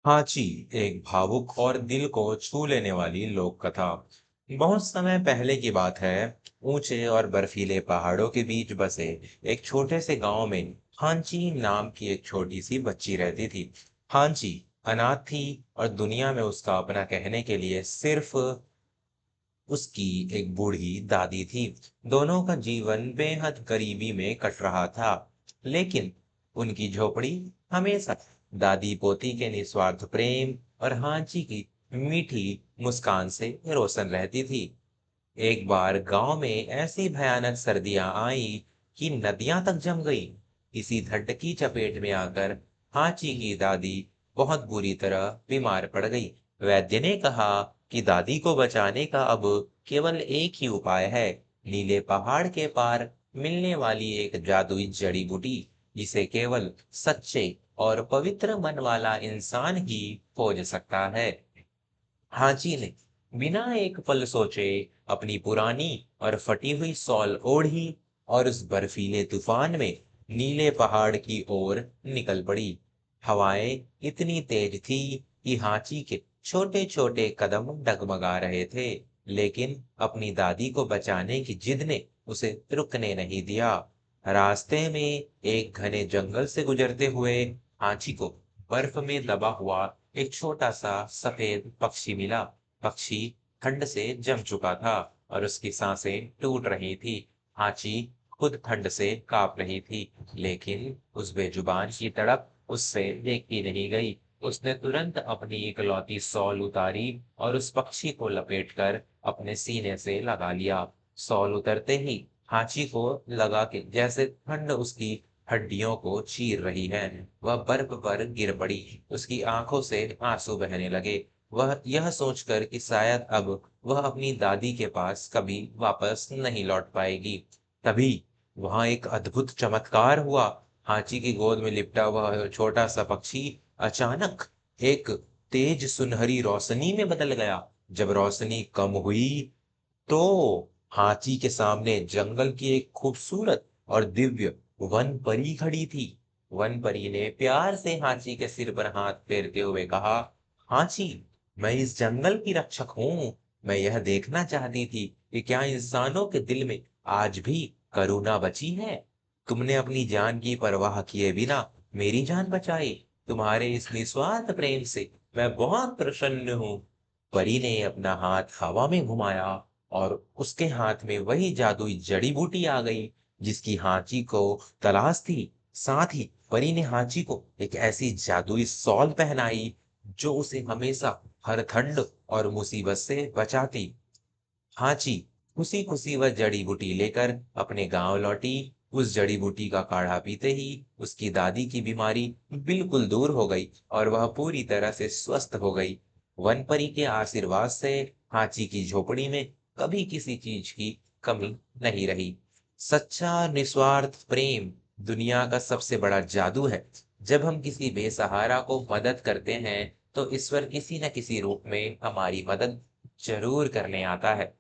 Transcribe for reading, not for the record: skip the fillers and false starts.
हाची एक भावुक और दिल को छू लेने वाली लोक कथा। बहुत समय पहले की बात है। ऊंचे और बर्फीले पहाड़ों के बीच बसे एक छोटे से गांव में हांची नाम की एक छोटी सी बच्ची रहती थी। हांची अनाथ थी और दुनिया में उसका अपना कहने के लिए सिर्फ उसकी एक बूढ़ी दादी थी। दोनों का जीवन बेहद गरीबी में कट रहा था, लेकिन उनकी झोपड़ी हमेशा दादी पोती के निस्वार्थ प्रेम और हांची की मीठी मुस्कान से रोशन रहती थी। एक बार गांव में ऐसी भयानक सर्दियां आई कि नदियां तक जम गई। इसी ठंड की चपेट में आकर हांची की दादी बहुत बुरी तरह बीमार पड़ गई। वैद्य ने कहा कि दादी को बचाने का अब केवल एक ही उपाय है, नीले पहाड़ के पार मिलने वाली एक जादुई जड़ी बूटी, जिसे केवल सच्चे और पवित्र मन वाला इंसान ही खोज सकता है। हाजी ने बिना एक पल सोचे अपनी पुरानी और फटी हुई शॉल ओढ़ी और उस बर्फीले तूफान में नीले पहाड़ की ओर निकल पड़ी। हवाएं इतनी तेज थी कि हांची के छोटे छोटे कदम डगमगा रहे थे, लेकिन अपनी दादी को बचाने की जिद ने उसे रुकने नहीं दिया। रास्ते में एक घने जंगल से गुजरते हुए हांची को बर्फ में दबा हुआ एक छोटा सा सफेद पक्षी मिला। पक्षी ठंड से जम चुका था और उसकी सांसें टूट रही थी। हांची खुद ठंड से कांप रही थी, लेकिन उस बेजुबान की तड़प उससे देखी नहीं गई। उसने तुरंत अपनी इकलौती शॉल उतारी और उस पक्षी को लपेटकर अपने सीने से लगा लिया। शॉल उतरते ही हांची को लगा कि जैसे ठंड उसकी हड्डियों को चीर रही है। वह बर्फ पर गिर पड़ी। उसकी आंखों से आंसू बहने लगे। वह यह सोचकर कि शायद अब वह अपनी दादी के पास कभी वापस नहीं लौट पाएगी। तभी वहां एक अद्भुत चमत्कार हुआ। हांची की गोद में लिपटा वह छोटा सा पक्षी अचानक एक तेज सुनहरी रोशनी में बदल गया। जब रोशनी कम हुई तो हाथी के सामने जंगल की एक खूबसूरत और दिव्य वन परी खड़ी थी। वन परी ने प्यार से हाथी के सिर पर हाथ फेरते हुए कहा, हाथी, मैं इस जंगल की रक्षक हूँ। मैं यह देखना चाहती थी कि क्या इंसानों के दिल में आज भी करुणा बची है। तुमने अपनी जान की परवाह किए बिना मेरी जान बचाई। तुम्हारे इस निस्वार्थ प्रेम से मैं बहुत प्रसन्न हूँ। परी ने अपना हाथ हवा में घुमाया और उसके हाथ में वही जादुई जड़ी बूटी आ गई जिसकी हांची को तलाश थी। साथ ही परी ने हांची को एक ऐसी जादुई शॉल पहनाई जो उसे हमेशा हर ठंड और मुसीबत से बचाती। हांची खुशी खुशी वह जड़ी बूटी लेकर अपने गांव लौटी। उस जड़ी बूटी का काढ़ा पीते ही उसकी दादी की बीमारी बिल्कुल दूर हो गई और वह पूरी तरह से स्वस्थ हो गई। वन परी के आशीर्वाद से हांची की झोपड़ी में कभी किसी चीज की कमी नहीं रही। सच्चा निस्वार्थ प्रेम दुनिया का सबसे बड़ा जादू है। जब हम किसी बेसहारा को मदद करते हैं तो ईश्वर किसी न किसी रूप में हमारी मदद जरूर करने आता है।